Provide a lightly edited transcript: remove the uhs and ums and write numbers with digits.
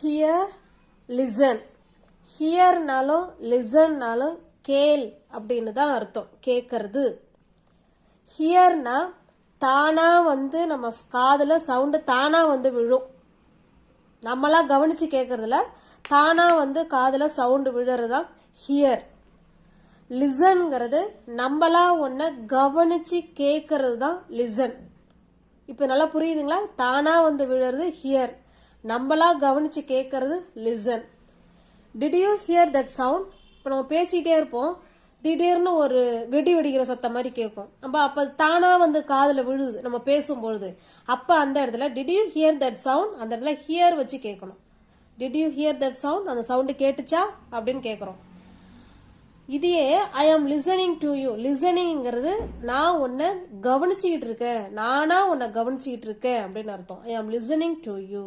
Here listen. ஹியர்னாலும் லிசன்னாலும் கேள் அப்படின்னு தான் அர்த்தம், கேட்கறது. ஹியர்னா தானா வந்து நம்ம காதுல சவுண்டு தானா வந்து விழும். நம்மளா கவனிச்சு கேட்கறதுல தானா வந்து காதுல சவுண்டு விழுறது தான் ஹியர். லிசன்ங்கிறது நம்மளா ஒன்ன கவனிச்சு கேட்கறது தான் லிசன். இப்போ நல்லா புரியுதுங்களா? தானா வந்து விழுறது ஹியர், நம்மளா கவனிச்சு கேட்கறது listen. Did you hear that sound? இப்போ நம்ம பேசிக்கிட்டே இருப்போம், திடீர்னு ஒரு வெடி வெடிக்கிற சத்தம் மாதிரி கேட்கும். நம்ம அப்போ தானா வந்து காதில் விழுது நம்ம பேசும்பொழுது. அப்போ அந்த இடத்துல did you hear that sound, அந்த இடத்துல ஹியர் வச்சு கேட்கணும். Did you hear that sound, அந்த சவுண்டு கேட்டுச்சா அப்படின்னு கேட்குறோம். இதையே ஐ ஆம் லிசனிங் டு யூ. லிசனிங்கிறது நான் உன்னை கவனிச்சுக்கிட்டு இருக்கேன், நானா உன்னை கவனிச்சுக்கிட்டு இருக்கேன் அப்படின்னு அர்த்தம். ஐ ஆம் லிசனிங் டு யூ.